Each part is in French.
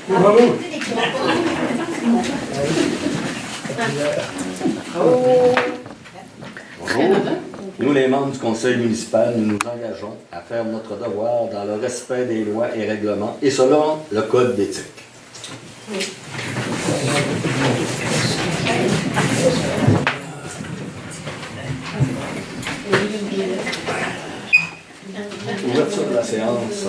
Bravo. Bonjour. Nous, les membres du conseil municipal, nous nous engageons à faire notre devoir dans le respect des lois et règlements et selon le code d'éthique. Ouverture de la séance.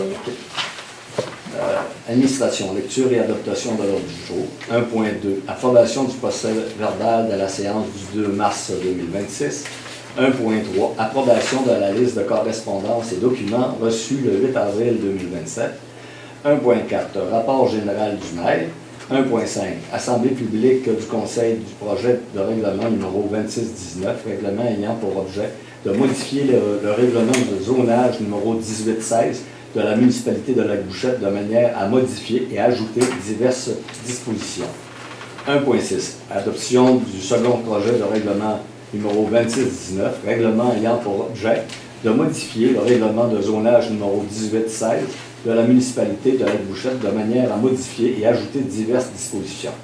Administration, lecture et adoption de l'ordre du jour. 1.2. Approbation du procès verbal de la séance du 2 mars 2026. 1.3. Approbation de la liste de correspondances et documents reçus le 8 avril 2027. 1.4. Rapport général du maire. 1.5. Assemblée publique du Conseil du projet de règlement numéro 2619, règlement ayant pour objet de modifier le règlement de zonage numéro 1816 de la municipalité de Lac-Bouchette de manière à modifier et ajouter diverses dispositions. 1.6. Adoption du second projet de règlement numéro 2619, règlement ayant pour objet de modifier le règlement de zonage numéro 1816 de la municipalité de Lac-Bouchette de manière à modifier et ajouter diverses dispositions.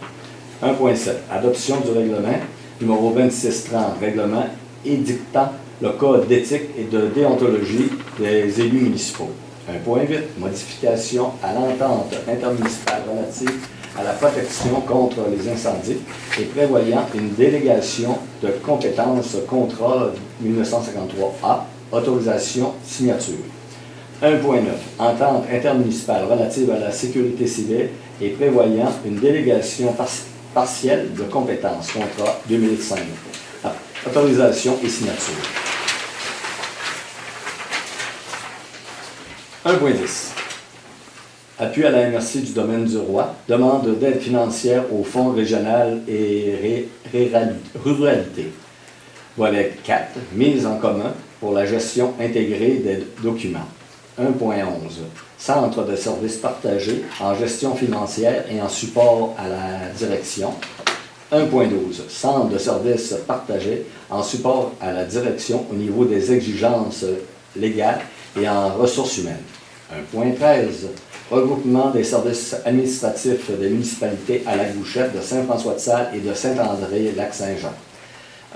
1.7. Adoption du règlement numéro 2630, règlement édictant le code d'éthique et de déontologie des élus municipaux. 1.8. Modification à l'entente intermunicipale relative à la protection contre les incendies et prévoyant une délégation de compétences contrat 1953A, autorisation, signature. 1.9. Entente intermunicipale relative à la sécurité civile et prévoyant une délégation partielle de compétences contrat 2005. Autorisation et signature. 1.10. Appui à la MRC du domaine du Roi, demande d'aide financière au Fonds régional et ruralité. Volet 4. Mise en commun pour la gestion intégrée des documents. 1.11. Centre de services partagés en gestion financière et en support à la direction. 1.12. Centre de services partagés en support à la direction au niveau des exigences légales et en ressources humaines. 1.13. Regroupement des services administratifs des municipalités à Lac-Bouchette, de Saint-François-de-Sales et de Saint-André-Lac-Saint-Jean.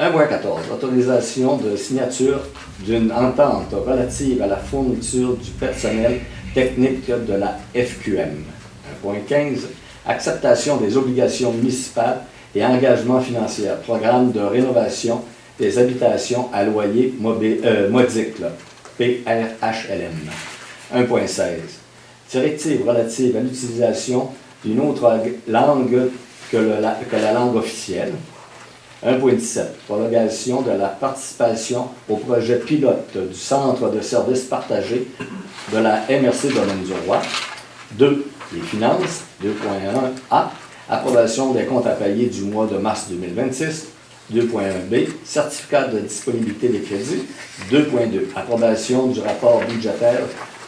1.14. Autorisation de signature d'une entente relative à la fourniture du personnel technique de la FQM. 1.15. Acceptation des obligations municipales et engagements financiers. Programme de rénovation des habitations à loyer modique, PRHLM. 1.16. Directive relative à l'utilisation d'une autre langue que la langue officielle. 1.17. Prolongation de la participation au projet pilote du Centre de services partagés de la MRC Domaine du Roi. 2. Les finances. 2.1a. Approbation des comptes à payer du mois de mars 2026. 2.1b. Certificat de disponibilité des crédits. 2.2. Approbation du rapport budgétaire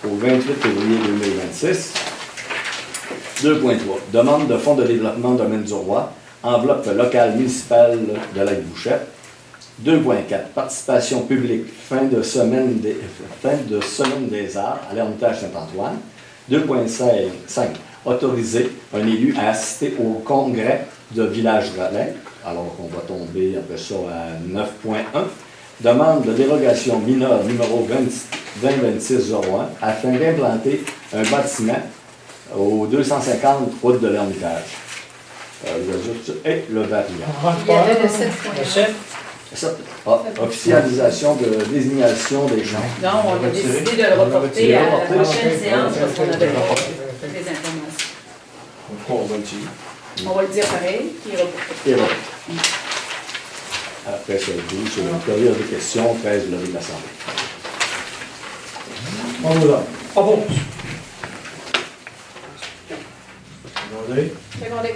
au 28 février 2026. 2.3. Demande de fonds de développement Domaine du Roi. Enveloppe locale municipale de Lac-Bouchette. 2.4. Participation publique fin de semaine des arts à l'Ermitage Saint-Antoine. 2.5. Autoriser un élu à assister au congrès de Village Relais. Alors on va tomber après ça à 9.1. Demande de dérogation mineure numéro 2026-01 afin d'implanter un bâtiment au 250 route de l'Ermitage. Et le variant. Il y avait le 7.1. Officialisation de désignation des champs. Non, on a décidé de le reporter à la prochaine séance parce qu'on n'avait pas les informations. On va le dire. On va le dire pareil, puis reporter. Et voilà. Après ça, 12, sur une période de questions, 13, levée de l'Assemblée. On va là. Ah bon. Demandez. Secondé.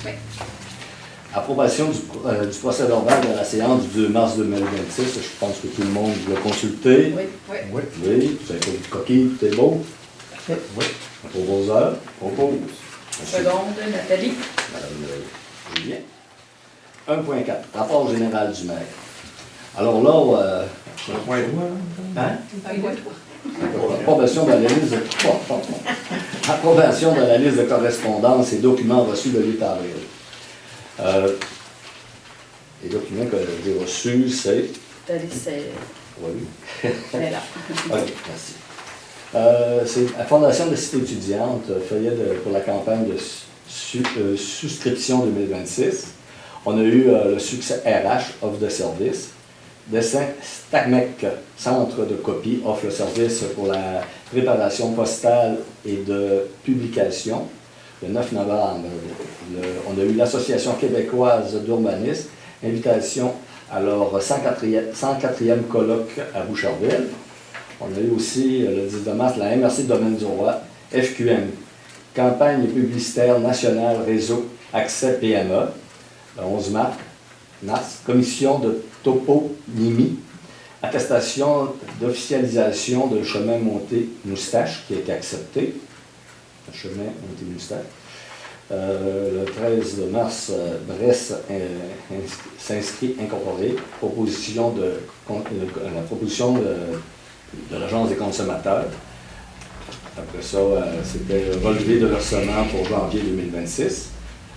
Oui. Approbation du procès verbal de la séance du 2 mars 2026. Je pense que tout le monde l'a consulté. Oui, oui. Oui, vous avez fait du coquille, tout est beau. Oui. Pour vos heures, propose. Seconde, Nathalie. Madame Julien. 1.4. Rapport général du maire. Alors là, Le point droit, là. approbation de la liste de... approbation de la liste de correspondance et documents reçus le 8 avril. Les documents que j'ai reçus, c'est... Ta liste, c'est Oui. là. OK, merci. C'est la Fondation de Cité étudiante, feuillet pour la campagne de souscription 2026. On a eu le succès RH, offre de service. Dessin STACMEC, Centre de copie, offre le service pour la préparation postale et de publication. Le 9 novembre, on a eu l'Association québécoise d'urbanisme, invitation à leur 104e colloque à Boucherville. On a eu aussi, le 10 mars, la MRC Domaine du Roi, FQM, campagne publicitaire nationale réseau accès PME. Le 11 mars, commission de toponymie, attestation d'officialisation de chemin monté Moustache qui a été accepté. Le chemin monté Moustache. Le 13 mars, Brest s'inscrit incorporé. Proposition la proposition de l'Agence des consommateurs. Après ça, c'était relevé de versement pour janvier 2026.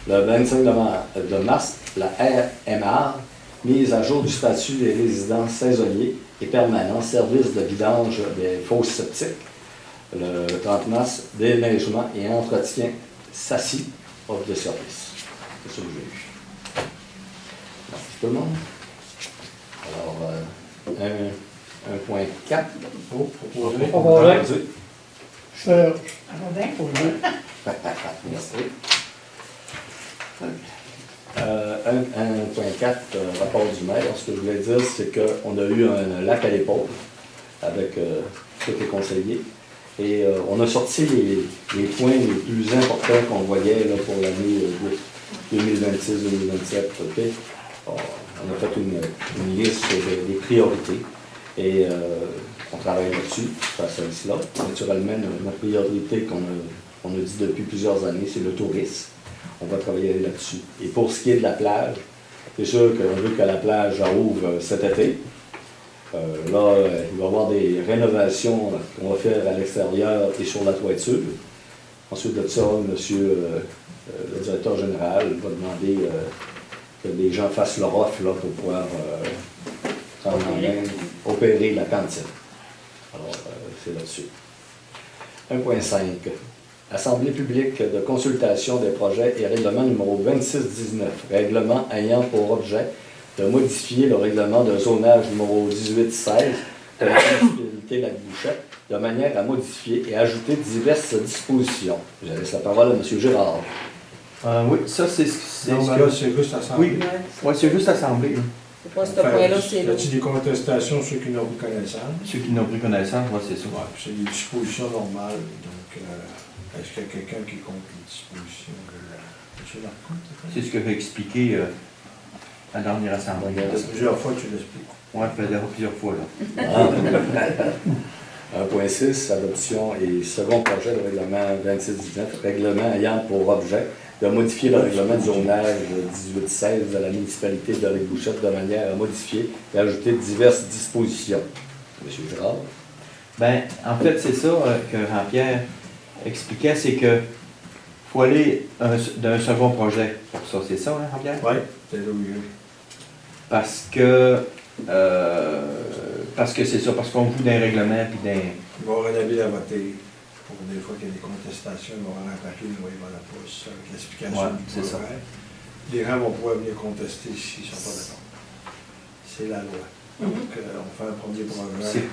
Le 25 de mars, la RMR, mise à jour du statut des résidents saisonniers et permanents, service de vidange des fosses septiques. Le 30 mars, déneigement et entretien SACI, offre de service. C'est ça que j'ai eu. Merci tout le monde. Alors, 1.4. Oh, proposé. Proposé. Serge. Merci. 1.4, rapport du maire. Ce que je voulais dire, c'est qu'on a eu un lac à l'épaule avec tous les conseillers. Et on a sorti les points les plus importants qu'on voyait là, pour l'année 2026-2027. Okay? On a fait une liste des priorités et on travaille là-dessus, face à cela. Naturellement, notre priorité qu'on a dit depuis plusieurs années, c'est le tourisme. On va travailler là-dessus. Et pour ce qui est de la plage, c'est sûr qu'on veut que la plage ouvre cet été. Il va y avoir des rénovations qu'on va faire à l'extérieur et sur la toiture. Ensuite de ça, monsieur le directeur général va demander que des gens fassent leur offre là, pour pouvoir prendre en main, opérer la cantine. Alors, c'est là-dessus. 1.5. Assemblée publique de consultation des projets et règlement numéro 2619. Règlement ayant pour objet de modifier le règlement de zonage numéro 1816 de la municipalité Lac-Bouchette de manière à modifier et ajouter diverses dispositions. Je laisse la parole à M. Girard. Oui, ça c'est ce Non, ben là, c'est juste assemblé. Oui, ouais, c'est juste assemblé. Là. C'est pas ce point-là, c'est Y là. a-t-il des contestations, ceux qui n'ont pris connaissance? Ceux qui n'ont pris connaissance, ouais, c'est ça. Ouais, puis c'est des dispositions normales. Donc, est-ce qu'il y a quelqu'un qui compte les dispositions de M. Marcoux? C'est ce que j'ai expliqué à la dernière assemblée. Plusieurs fois, tu l'expliques. Oui, plusieurs fois. Là. 1.6, adoption et second projet de règlement 2619, règlement ayant pour objet de modifier le règlement de zonage 1816 de la municipalité de Lac-Bouchette de manière à modifier et ajouter diverses dispositions. Monsieur Girard. Ben, en fait, c'est ça que Jean-Pierre expliquait, c'est que faut aller d'un second projet pour ça. C'est ça, hein, Jean-Pierre? Oui, c'est là où il est. Parce que c'est ça, parce qu'on joue d'un règlement puis d'un. Il va y avoir un avis à voter. Pour des fois qu'il y a des contestations, il va y avoir un papier, il va y avoir la pousse avec l'explication Ouais, du c'est ça. projet. Les gens vont pouvoir venir contester s'ils ne sont pas d'accord. C'est la loi. Donc, on fait un premier projet.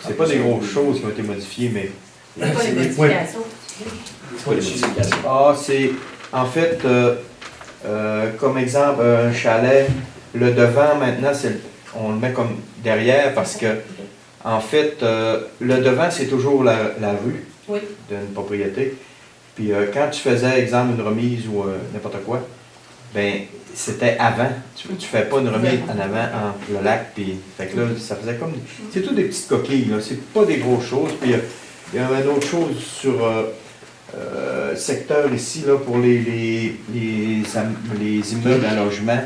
C'est pas des grosses choses qui ont été modifiées, mais. C'est pas les des points. modifications. C'est quoi les modifications? Ah, c'est. En fait, comme exemple, un chalet, le devant maintenant, on le met comme derrière parce que, en fait, le devant, c'est toujours la rue Oui. d'une propriété. Puis quand tu faisais, exemple, une remise ou n'importe quoi, ben c'était avant. Tu fais pas une remise en avant entre le lac, puis fait que là, ça faisait comme. C'est tout des petites coquilles, là. C'est pas des grosses choses. Puis il y a une autre chose sur secteur ici, là, pour les immeubles à logement.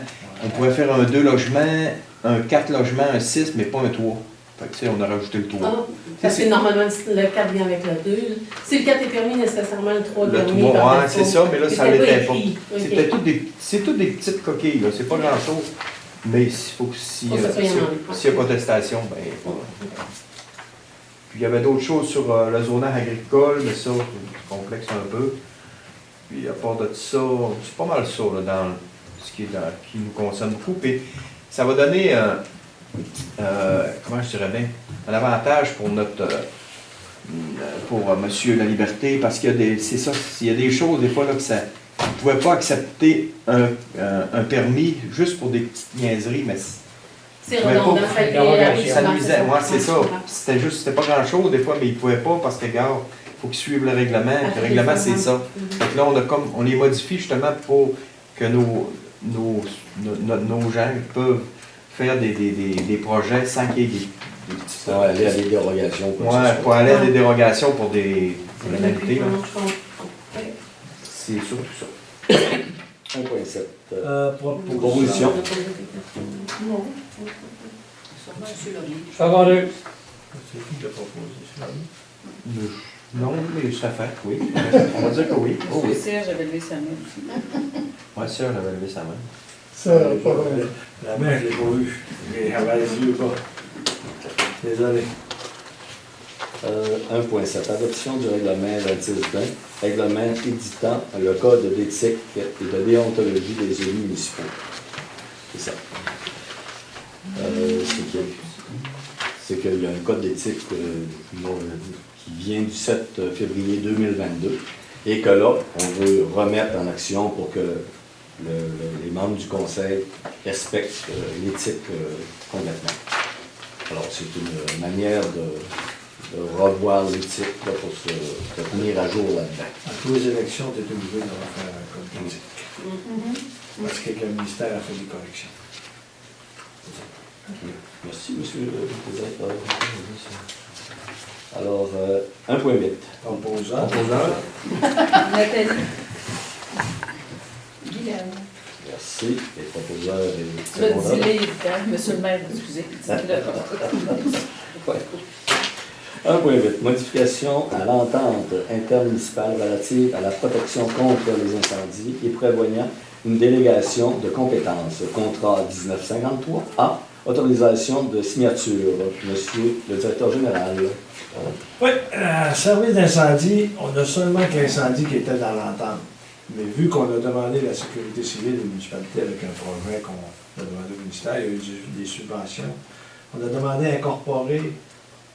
On pourrait faire un 2 logements, un 4 logements, un 6, mais pas un 3. Fait que, tu sais, on a rajouté le 3. Ah, parce que normalement, le 4 vient avec le 2. Si le 4 est permis, nécessairement le 3 est Le permis. 3, par ouais, défaut. c'est ça, mais là, ça C'était l'était pas. écrit. Ok. C'est toutes des petites coquilles, là. C'est pas grand-chose. Mais il faut que si, Faut que ça soit s'il demandé. y a contestation, ben, voilà. Puis il y avait d'autres choses sur le zonage agricole, mais ça, c'est complexe un peu. Puis à part de ça, c'est pas mal ça, là, dans ce qui nous concerne beaucoup. Puis ça va donner, comment je dirais bien, un avantage pour notre, pour Monsieur La Liberté, parce qu'il y a des, c'est ça, il y a des choses des fois là que ça, on ne pouvait pas accepter un permis juste pour des petites niaiseries, mais C'est Ouais, redondant. pas- Fait que ça souvent, nuisait. Ouais, c'est ça. je comprends. C'était pas grand-chose des fois, mais ils ne pouvaient pas parce que, regarde, il faut qu'ils suivent le règlement. Ah, Le règlement, c'est ça. Mhm. Fait que là, on les modifie justement pour que nos gens peuvent faire des projets sans qu'il y ait des petites... Ça va aller à des dérogations. quoi que ce Ouais, soit. pour aller à des dérogations pour des C'est pénalités. là. je comprends. Ouais. C'est surtout ça. 1.7. Proposition. Non. Sûrement M. Laurier. Favoreux. C'est qui qui a proposé ça? Non, mais ça fait, oui. On va dire que oui. Oh, M. oui. Serge avait levé sa main aussi. Ouais, ça, on avait levé sa main. Ça, pas vrai. La main, je ne l'ai pas vue. J'ai avalé les yeux pas. Désolé. 1.7. Adoption du règlement 2620, règlement éditant le code d'éthique et de déontologie des élus municipaux. C'est ça. C'est qu'il y a un code d'éthique qui vient du 7 février 2022 et que là, on veut remettre en action pour que les membres du conseil respectent l'éthique complètement. Alors, c'est une manière de revoir l'éthique là, pour se tenir à jour là-dedans. À tous les élections, tu es obligé de refaire un code d'éthique. Parce que le ministère a fait des corrections. Merci, monsieur le président. Alors, 1.8. Composant. Nathalie. Guylaine. Merci. Les proposeurs et Le secondaires. dis-le, évidemment. Monsieur le maire, excusez. Ouais. 1.8. Modification à l'entente intermunicipale relative à la protection contre les incendies et prévoyant une délégation de compétences. Contrat 1953A. Autorisation de signature. Monsieur le directeur général. Oui, service d'incendie, on a seulement qu'incendie qui était dans l'entente. Mais vu qu'on a demandé la sécurité civile des municipalités avec un projet qu'on a demandé au ministère, il y a eu des subventions, on a demandé à incorporer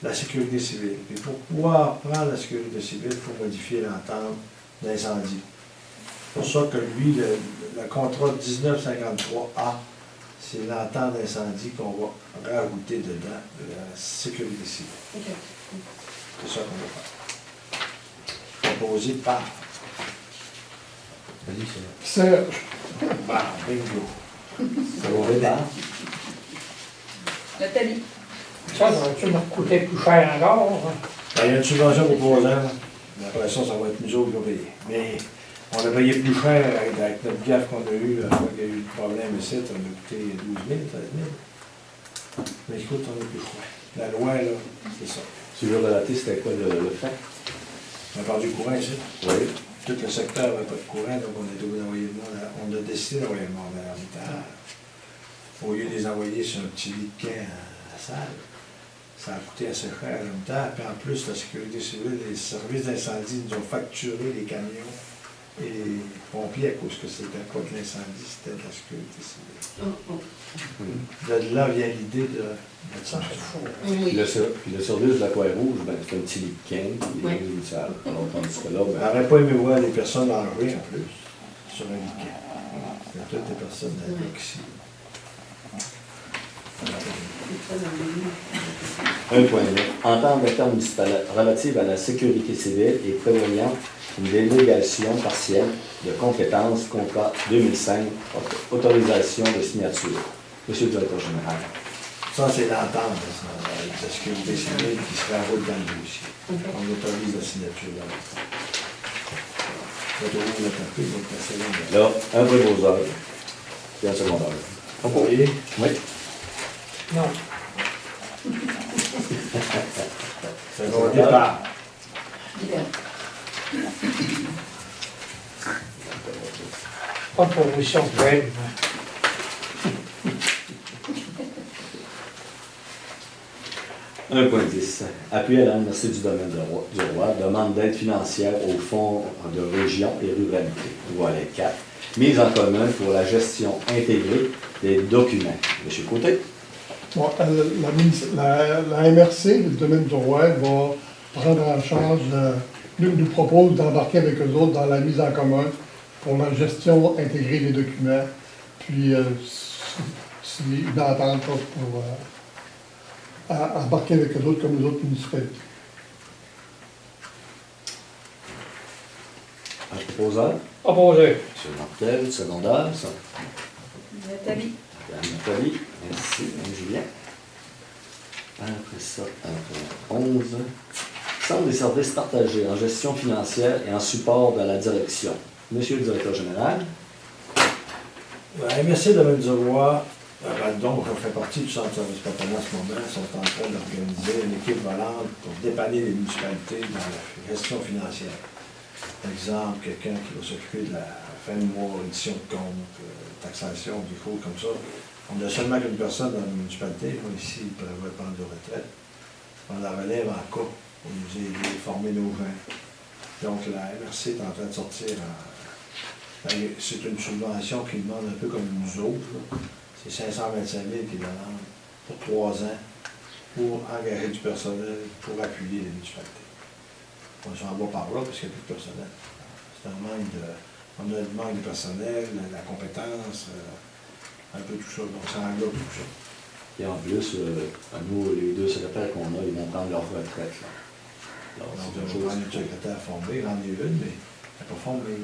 la sécurité civile. Et pour pouvoir prendre la sécurité civile, il faut modifier l'entente d'incendie. C'est pour ça que lui, le contrat 1953A, c'est l'entente d'incendie qu'on va rajouter dedans de la sécurité civile. Ok. C'est ça qu'on va faire. Proposé par Vas-y, c'est là. Serge. bingo. Ça va bien? Nathalie. Ça va-tu me coûter plus cher encore? Hein? Ben, il y a une subvention pour 3 ans. Là. Mais après ça, ça va être nous autres qui vont payer. Mais on a payé plus cher avec notre gaffe qu'on a eu, la fois qu'il y a eu le problème ici, ça nous a coûté 12 000, 13 000. Mais écoute, on est plus cher. La loi, là, c'est ça. Tu veux relater c'était quoi le fait? On a perdu le courant ici. Oui. Tout le secteur n'avait pas de courant, donc on a dû envoyer le monde. On a décidé d'envoyer le monde à l'hôpital. Au lieu de les envoyer sur un petit lit de camp à la salle, ça a coûté assez cher à l'hôpital. Puis en plus, la sécurité civile, les services d'incendie nous ont facturé les camions et les pompiers à cause que c'était pas de l'incendie, c'était de la sécurité civile. De là vient l'idée de mettre ça. Puis Oui. le service de la Croix-Rouge, ben, c'est un petit lit de camp, puis Oui. une salle. Alors, tandis que là, On ben, n'aurait pas aimé voir les personnes enlevées en plus, sur un lit de camp. Il y a toutes les personnes avec ici. 1.9. Entente intermunicipale relative à la sécurité civile et prévoyant une délégation partielle de compétences, contrat 2005, autorisation de signature. Monsieur le directeur général. Ça, c'est l'entente avec la sécurité civile qui se rajoute dans le dossier. On autorise la signature là. On va le taper, donc passer là. Là, un préposeur, puis un secondaire. Vous voyez? Oui. Non. Secondé par. Libéral. Pas de proposition de grève. 1.10. Appui à la MRC du domaine du roi, demande d'aide financière au fonds de région et ruralité. Volet 4. Mise en commun pour la gestion intégrée des documents. Monsieur Côté. Bon, la MRC, le domaine du roi, va prendre en charge, nous propose d'embarquer avec eux autres dans la mise en commun pour la gestion intégrée des documents. Puis, c'est une entente pour embarquer avec eux autres comme les autres municipalités. Un proposeur. Opposé. M. Martel, secondaire. Nathalie. Madame Nathalie. Merci. Mme Julien. Après ça, 11. Centre des services partagés en gestion financière et en support de la direction. Monsieur le directeur général. La MRC de Val-du-Roi, donc on fait partie du centre de service partagé en ce moment, sont en train d'organiser une équipe volante pour dépanner les municipalités dans la gestion financière. Par exemple, quelqu'un qui va s'occuper de la fin de mois, édition de compte, taxation, des choses comme ça. On a seulement qu'une personne dans la municipalité. Moi, ici, il prévoit prendre de retraite. On la relève en cas pour nous aider à former nos gens. Donc, la MRC est en train de sortir c'est une subvention qui demande un peu comme nous autres. C'est 525 000 qui demande pour 3 ans pour engager du personnel pour appuyer les municipalités. On s'en va par là parce qu'il n'y a plus de personnel. C'est un manque de. On a le manque de personnel, la compétence, un peu tout ça. Donc ça englobe tout ça. Et en plus, nous, les 2 secrétaires qu'on a, ils vont prendre leur retraite. Là. Alors, Donc c'est on une va chose. prendre une secrétaire formée, j'en ai une, mais elle n'est pas formée.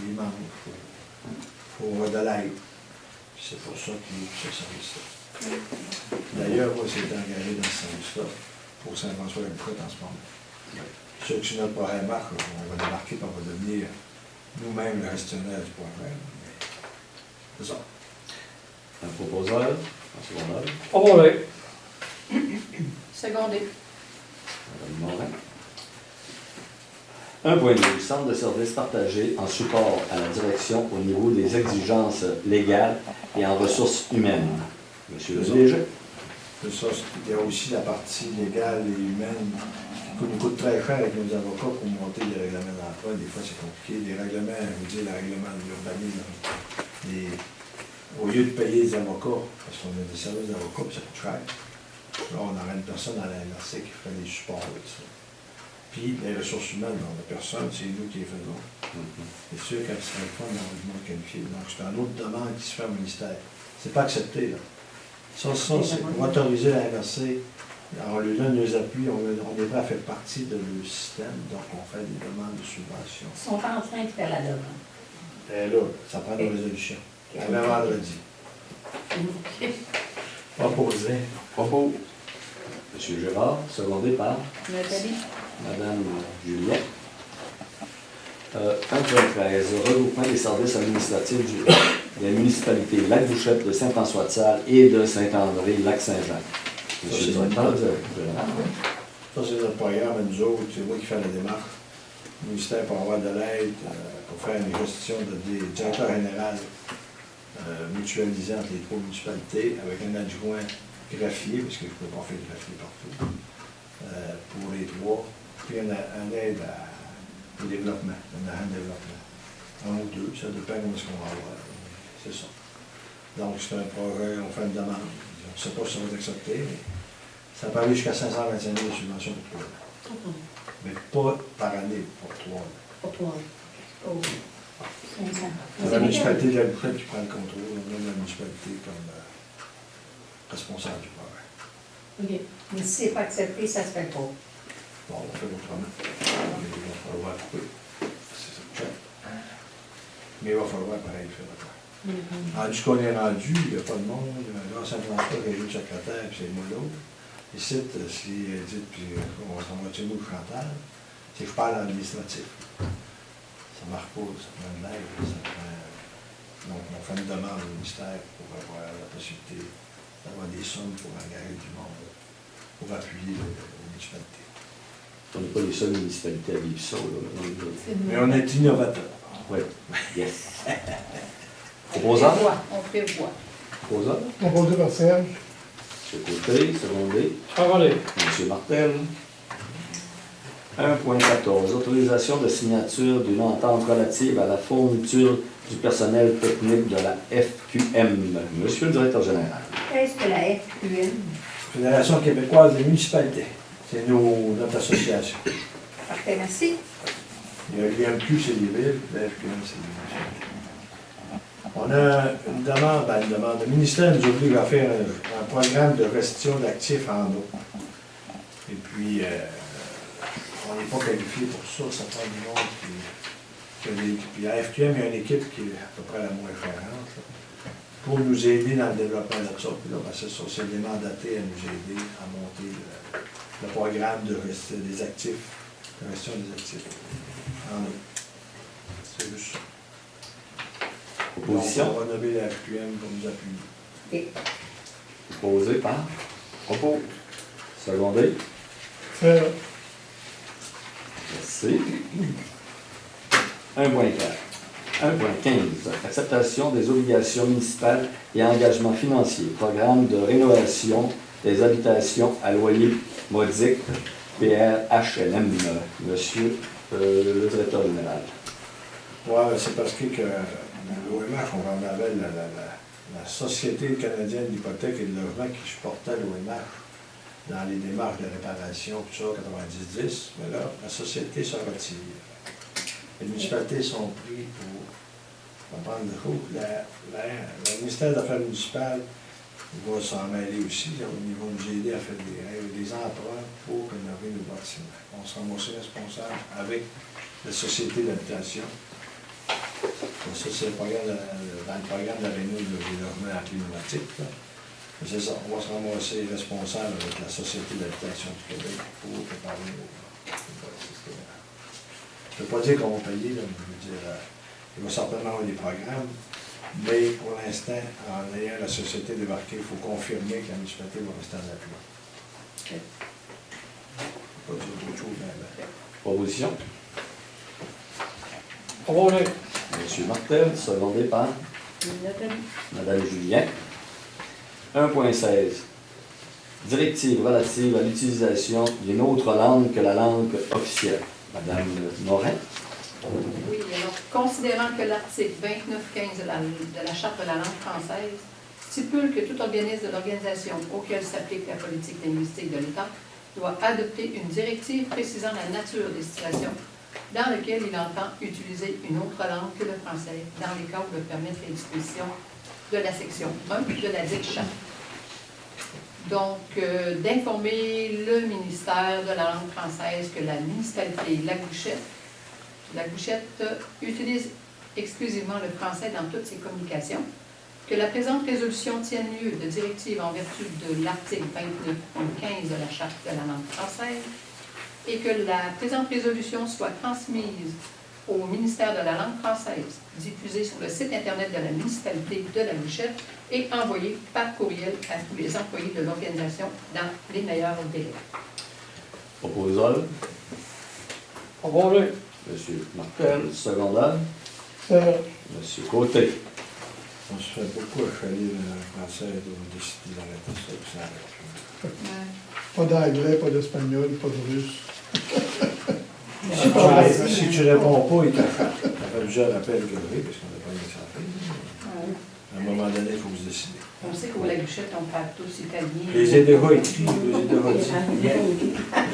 Il manque. Il faut de l'aide. Puis c'est pour ça qu'il y a ce service-là. D'ailleurs, moi, j'ai été engagé dans ce service-là pour Saint-François-la-Bouquette en ce moment. Ceux qui notre programme marque, on va débarquer et on va devenir nous-mêmes le gestionnaire du programme. C'est ça. Un proposeur, en secondaire. Opposé. Secondé. Madame Morin. 1.2. Centre de services partagés en support à la direction au niveau des exigences légales et en ressources humaines. Monsieur le DG. C'est ça. Il y a aussi la partie légale et humaine qui nous coûte très cher avec nos avocats pour monter les règlements d'emploi. Des fois, c'est compliqué. Les règlements, je veux dire, le règlement de l'urbanisme. Au lieu de payer les avocats, parce qu'on a des services d'avocats, puis ça coûte cher. Là, on aurait une personne dans la MRC qui ferait des supports avec ça. Puis, les ressources humaines, on n'a personne, c'est nous qui les faisons. C'est sûr qu'elle serait le fun d'avoir du monde qualifié. Donc, c'est une autre demande qui se fait au ministère. C'est pas accepté, là. Ça c'est pour autoriser la MRC. Alors, on lui donne nos appuis, on est prêt à faire partie de leur système, donc on fait des demandes de subvention. Ils sont en train de faire la demande. Et là, ça prend une résolution. Avant vendredi. Proposé. Propos. Monsieur Gérard, secondé par Nathalie. Madame Julien. 1.13. Regroupement des services administratifs des municipalités Lac-Bouchette, de Saint-François-de-Sales et de Saint-André, Lac-Saint-Jean. Monsieur le directeur général. Ça, c'est notre programme à nous autres. C'est moi qui fais la démarche. Le ministère pour avoir de l'aide, pour faire une gestion des directeurs généraux mutualisés entre les 3 municipalités, avec un adjoint greffier, parce que je ne peux pas faire de greffier partout, pour les 3, puis un aide au développement, un agent de développement. 1 ou 2, ça dépend de ce qu'on va avoir. C'est ça. Donc, c'est un projet, on fait une demande. On ne sait pas si ça va être accepté, mais ça peut aller jusqu'à 525 000 de subventions pour 3 ans. Mais pas par année, pour 3 ans. Pour toi. Oh. C'est la municipalité de la Bouquette qui prend le contrôle. On a la municipalité comme responsable du programme. OK. Mais si c'est pas accepté, ça se fait pas. Bon, on fait autrement. Mais il va falloir couper. C'est ça. Mais il va falloir pareil faire le Rendu qu'on est rendu, il n'y a pas de monde. Là, Saint-François, il y a une secrétaire, puis c'est moi l'autre. Ici, si Edith, puis on s'en va chez nous, Chantal, c'est que je parle administratif. Ça ne marche pas, ça prend de l'aide. Donc, on fait une demande au ministère pour avoir la possibilité d'avoir des sommes pour engager du monde, pour appuyer les municipalités. On n'est pas les seules municipalités à vivre ça. Là. Mais on est innovateur. Oui. Yes. Proposant? On prévoit. Proposant? Proposé par Serge. M. Côté, secondé. Secondé. M. Martel. 1.14. Autorisation de signature d'une entente relative à la fourniture du personnel technique de la FQM. Monsieur le directeur général. Qu'est-ce que la FQM? Fédération québécoise des municipalités. C'est notre association. Parfait, merci. Il y a l'UMQ, c'est les villes, la FQM, c'est les municipalités. On a une demande. Le ministère nous oblige à faire un programme de restitution d'actifs en eau. Et puis, on n'est pas qualifié pour ça, ça prend du monde. Puis la FQM, il y a une équipe qui est à peu près la moins référente pour nous aider dans le développement de ça. Puis là, ben, c'est ça, c'est les mandatés à nous aider à monter le programme des actifs, de gestion des actifs en eau. C'est juste ça. Proposition. Donc, on va nommer la FQM pour nous appuyer. Proposé par. Propos. Secondé. Serge. Merci. 1.4. 1.15. Acceptation des obligations municipales et engagements financiers. Programme de rénovation des habitations à loyer modique, PRHLM. Monsieur le directeur général. Oui, c'est parce que l'OMH, on en avait la Société canadienne d'hypothèque et de logement qui supportait l'OMH dans les démarches de réparation, tout ça, 90-10. Mais là, la société se retire. Les municipalités sont prises pour prendre le coup. Le ministère des Affaires municipales va s'en mêler aussi. Là, au niveau nous aider à faire des emprunts pour rénover nos bâtiments. On sera aussi responsable avec la société d'habitation. Ça, c'est dans le programme de rénover des logements à climatique. C'est ça, on va se ramasser responsable avec la Société d'habitation du Québec pour préparer nos bâtiments. Je ne veux pas dire qu'on va payer, là, mais je veux dire, il va certainement avoir des programmes, mais pour l'instant, en ayant la société débarquée, il faut confirmer que la municipalité va rester en appui. Je ne peux pas dire d'autre chose, mais Proposition. Proposé. M. Martel, secondé par Mme Julien. 1.16. Directive relative à l'utilisation d'une autre langue que la langue officielle. Madame Morin. Oui, alors, considérant que l'article 29.15 de la Charte de la langue française stipule que tout organisme de l'organisation auquel s'applique la politique linguistique de l'État doit adopter une directive précisant la nature des situations dans lesquelles il entend utiliser une autre langue que le français, dans les cas où le permettent les dispositions de la section 1 de la dite Charte. Donc, d'informer le ministère de la langue française que la municipalité La Gouchette utilise exclusivement le français dans toutes ses communications, que la présente résolution tienne lieu de directive en vertu de l'article 29.15 de la Charte de la langue française et que la présente résolution soit transmise au ministère de la langue française, diffusée sur le site Internet de la municipalité de La Gouchette et envoyée par courriel à tous les employés de l'organisation dans les meilleurs délais. Proposal. Proposé. M. Martel, secondal. Serge. M. Côté. on se fait beaucoup achaler le français de décider d'arrêter ça, puis ça arrête. Pas d'anglais, pas d'espagnol, pas de russe. Si tu réponds pas, il t'achète. Ça fait plusieurs appels que oui, parce qu'on n'a pas mis ça à faire. À un moment donné, il faut se décider. On sait qu'au La Gouchette, on parle tous italien. Je les ai déjà écrits, je les ai déjà dit.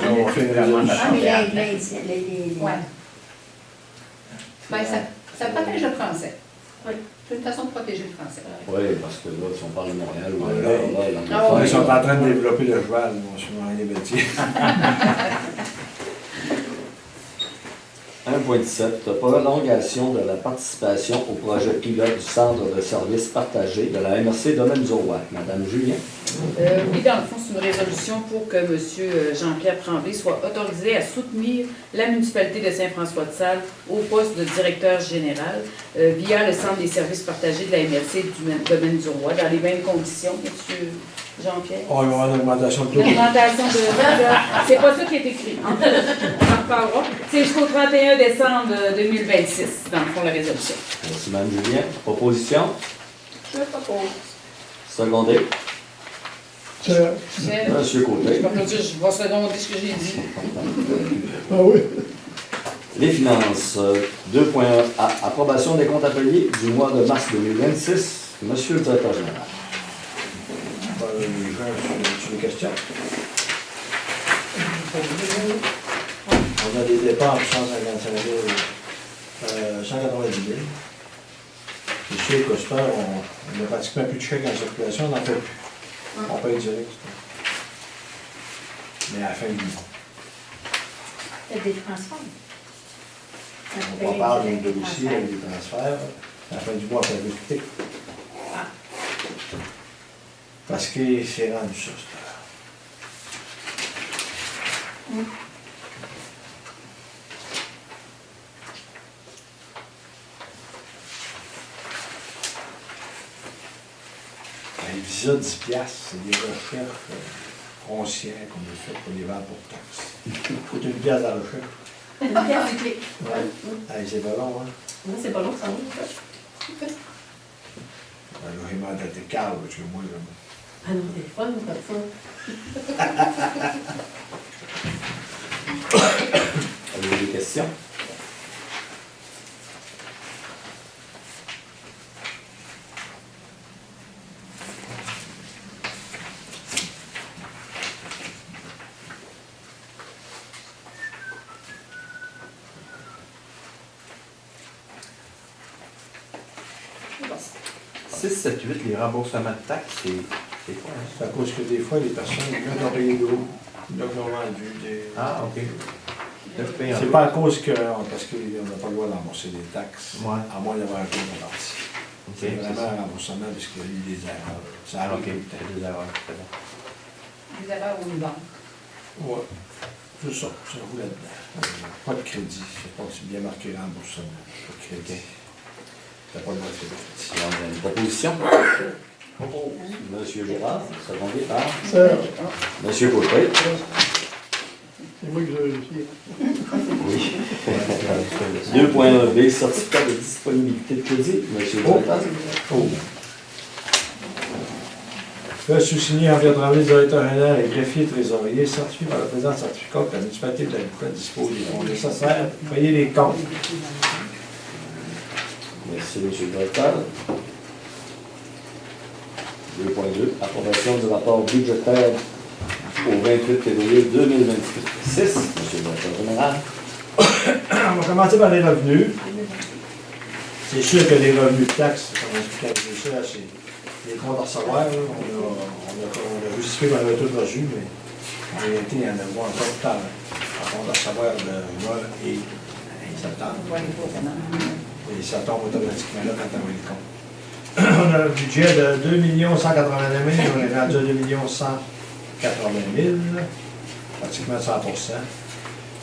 On fait une résolution. Ah, mais l'anglais, les... Ouais. Ben, ça protège le français. Oui. C'est une façon de protéger le français. Oui, parce que là, si on parle de Montréal, ou Ouais. là, Ils sont en train de développer le cheval, ils vont souvent les métiers. 1.17. 1.17, prolongation de la participation au projet pilote du Centre de services partagés de la MRC Domaine du Roi. Madame Julien. Oui, dans le fond, c'est une résolution pour que M. Jean-Pierre Tremblay soit autorisé à soutenir la municipalité de Saint-François-de-Sales au poste de directeur général via le Centre des services partagés de la MRC du Domaine du Roi, dans les mêmes conditions, M. Jean-Pierre. Oh, il va y avoir une augmentation de taux. L'augmentation de... C'est pas ça qui est écrit. On en reparlera. C'est jusqu'au 31 décembre 2026, dans le fond, la résolution. Merci, Mme Julien. Proposition. Je propose. Secondé. C'est... Monsieur Côté. Je vais seconder ce que j'ai dit. Ah oui. Les finances. 2.1. Approbation des comptes à payer du mois de mars 2026. Monsieur le directeur général. Sur les questions. On a des dépenses de 155 000, 190 000. C'est sûr qu'au sport, on n'a pratiquement plus de chèques en circulation, on n'en fait plus. On paye direct. Mais à la fin du mois. Il y a des transferts. On parle de dossiers avec des transferts. À la fin du mois, on fait le critique. Parce que c'est rendu ça, c'est les visas 10 $, c'est des recherches foncières qu'on a faites pour les ventes pour taxes. Il faut une pièce à la recherche. Une pièce du clic. Ouais. Hey, c'est pas long, hein? Non, c'est pas long, ça va. Alors, il m'a été calme, parce que moi, là. Ah non, c'est fun, comme ça. Avez-vous des questions? Je pense. 6, 7, 8, les remboursements de taxes, c'est quoi? Hein? C'est à cause que des fois, les personnes, ils ont payé gros. Donc, ils ont vendu des... Ah, OK. Là, je paye en C'est gros. pas à cause que, parce qu'on n'a pas le droit d'embourser des taxes, Ouais. à moins d'avoir un compte parti. OK, C'est c'est vraiment ça. un remboursement parce qu'il y a eu des erreurs. Ça Ah, arrive OK, tout le temps. c'est des erreurs, c'est bon. Des erreurs ou une banque. Ouais. C'est ça, ça roule là-dedans. Pas de crédit. C'est pas c'est bien marqué remboursement. Pas de crédit. T'as pas le droit de faire de crédit. Donc, une proposition. Monsieur Gérard, secondé par Monsieur Côté. C'est moi que j'ai vérifié. Oui. 2.1b, certificat de disponibilité de crédit. Monsieur le directeur. Oh. Fait sous-signer Jean-Pierre Tremblay, directeur général et greffier trésorier, certifié par le président de certificat que la municipalité de la Boucane dispose des fonds nécessaires pour payer les comptes. Merci, monsieur le directeur. 2.2, approbation du rapport budgétaire au 28 février 2026. Monsieur le directeur général. On va commencer par les revenus. C'est sûr que les revenus de taxes, comme on expliquait ça, c'est les comptes à recevoir. Là. On a justifié qu'on avait tout reçu, mais en réalité, il y en a encore de temps. En compte à recevoir de juin et septembre. Et ça tombe automatiquement là quand on a le compte. On a un budget de 2 189 000, on est rendu à 2 180 000, pratiquement 100 %.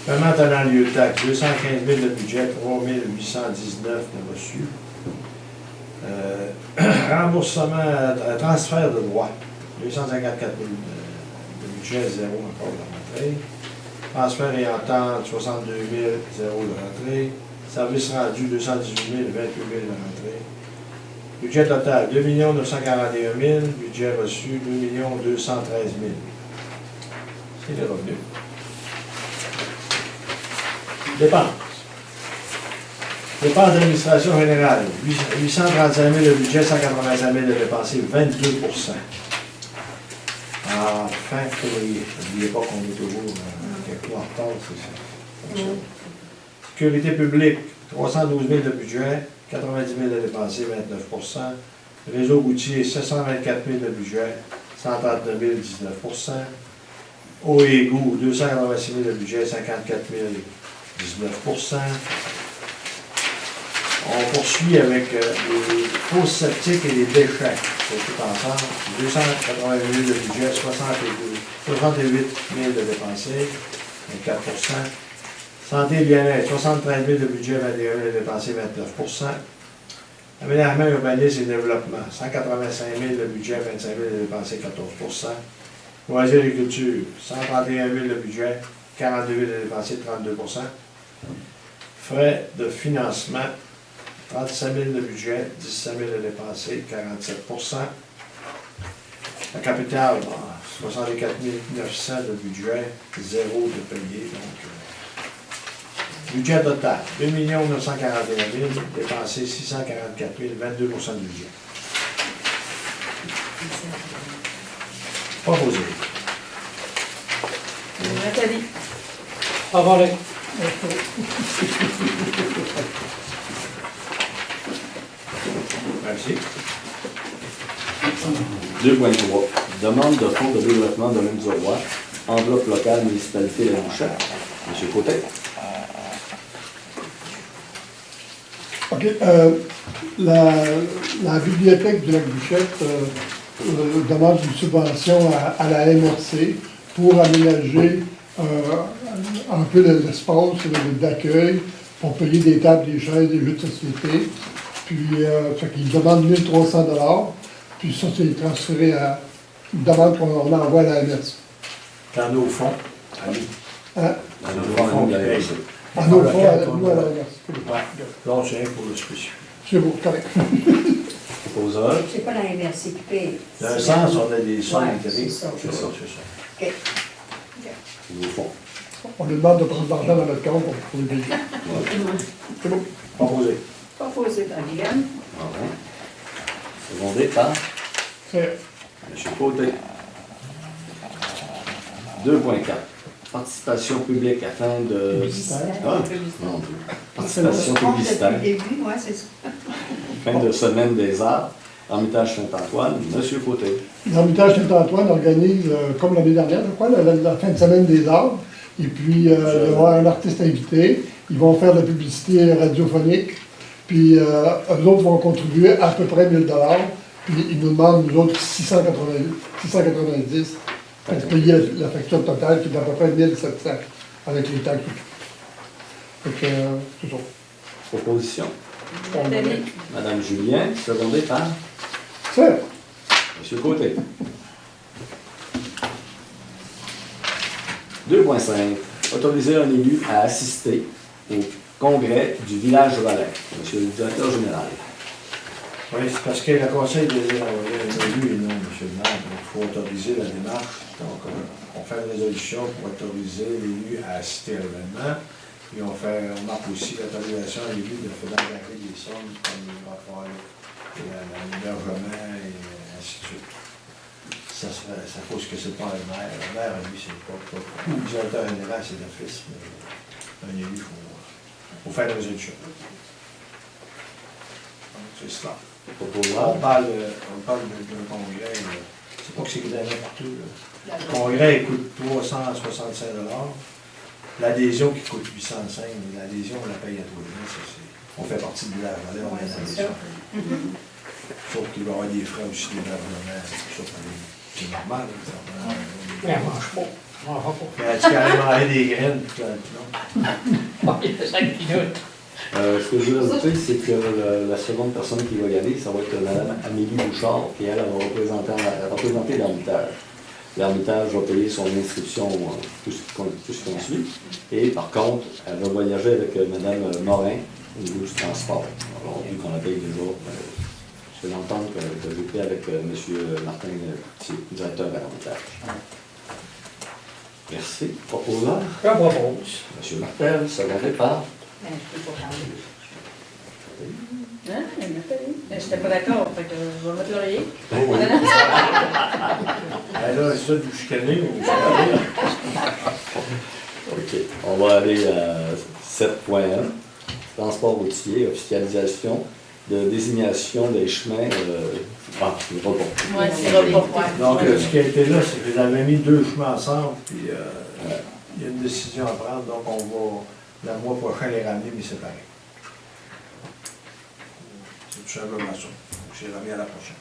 Paiement tenant lieu de taxe, 215 000 de budget, 3 819 de reçus. Remboursement, transfert de droits, 254 000 de budget, 0 encore de rentrée. Transfert et entente, 62 000, 0 de rentrée. Service rendu, 218 000, 28 000 de rentrée. Budget total, 2 941 000. Budget reçu, 2 213 000. C'est les revenus. Dépenses. Dépenses d'administration générale, 835 000 de budget, 185 000 de dépensé, 22 en fin février. N'oubliez pas qu'on est toujours quelques en retard, c'est ça. Sécurité publique, 312 000 de budget, 90 000 de dépensé, 29 Réseau routier, 724 000 de budget, 139 000, 19 Eau et égout, 286 000 de budget, 54 000, 19%. On poursuit avec les fosses septiques et les déchets. C'est tout ensemble. 280 000 de budget, 68 000 de dépensés, 24%. Santé et bien-être, 73 000 de budget, 21 000 de dépensés, 29%. Aménagement, urbanisme et développement, 185 000 de budget, 25 000 de dépensés, 14%. Loisirs et agriculture, 131 000 de budget, 42 000 de dépensés, 32%. Frais de financement, 35 000 de budget, 17 000 de dépensés, 47%. La capitale, 64 900 de budget, 0 de payé. Donc, budget total, 2 941 000, dépensés 644 000, 22% de budget. Proposé. Nathalie. Avalé. Merci. 2.3. Demande de fonds de développement de domaine du roi. Enveloppe locale, municipalité de la Bouchette. Monsieur Côté. OK. La bibliothèque du Lac-Bouchette demande une subvention à la MRC pour aménager un peu l'espace d'accueil pour payer des tables, des chaises, des jeux de société. Puis, ils demandent 1 300 $. Puis ça, c'est transféré à une demande qu'on envoie à la MRC. Dans nos fonds, à nous. Hein? Dans le fond de la RC. À nos fonds, à nous, à la MRC. Là, c'est rien pour le spécifique. C'est beau, correct. Proposeur. C'est pas la MRC qui paye. Dans un sens, on a des sommes Ouais, intéressées. c'est ça. C'est ça. OK. Au fond. On lui demande de prendre de l'argent dans notre compte pour les payer. C'est beau. Proposé. Proposé par Guyane. Secondé par C'est M. Côté. 2.4. Participation publique afin de... Ah, non, participation publicitaire. Depuis le début, ouais, c'est ça. Fin de semaine des arts. Hermitage Saint-Antoine. M. Côté. l'Hermitage Saint-Antoine organise, comme l'année dernière, je crois, la fin de semaine des arts. Et puis, il va y avoir un artiste invité. Ils vont faire de la publicité radiophonique. Puis, eux autres vont contribuer à peu près 1 000 $. Puis, ils nous demandent, nous autres, 690 pour payer la facture totale, qui est d'à peu près 1 700 avec les taxes. Donc, c'est ça. Proposition. Nathalie. Madame Julien, secondé par C'est M. Côté. 2.5. Autoriser un élu à assister au congrès du village Valais. Monsieur le directeur général. Oui, c'est parce que le conseil de l'élu et non, M. le maire, donc il faut autoriser la démarche. Donc, on fait une résolution pour autoriser l'élu à assister à l'événement. Puis on marque aussi l'autorisation à l'élu de faire engager des sommes comme le rapport, l'hébergement et ainsi de suite. Ça pose que c'est pas le maire. Le maire, lui, c'est pas. Le directeur général, c'est l'office, mais un élu, il faut faire une résolution. Donc, c'est cela. Proposeur. On parle d'un congrès, c'est pas que c'est donné partout. Là. Le congrès coûte 365 $. L'adhésion qui coûte 805, mais l'adhésion, on la paye à tous les ans. On fait partie du village Valais, on a une adhésion. Sauf qu'il va y avoir des frais aussi d'hébergement, tout ça. C'est normal. Mais elle mange pas. Elle mange pas. Mais tu peux aller manger des graines, tout non? Il y a 5 minutes. Ce que je veux ajouter, c'est que la seconde personne qui va y aller, ça va être Mme Amélie Bouchard, qui elle va représenter l'Hermitage. L'Hermitage va payer son inscription, tout ce qu'on suit. Et par contre, elle va voyager avec Mme Morin au niveau du transport. Alors, vu qu'on la paye déjà, je vais l'entendre que j'ai pris avec M. Martin Coutier, directeur de l'Hermitage. Merci. Proposeur. Je propose. M. Martel, secondé par Mais je peux pas parler. Hein, Nathalie? Je n'étais pas d'accord, fait que je vais mettre l'oreiller. Là, ça, vous chicanez, vous chicanez. OK. On va aller à 7.1. Transport routier, officialisation de désignation des chemins. C'est repos. Oui, c'est reporté. Donc, ce qui a été là, c'est que vous avez mis 2 chemins ensemble, puis il y a une décision à prendre. Donc, dans le mois prochain, les ramener, mais séparer. C'est tout simplement ça. J'ai remis à la prochaine.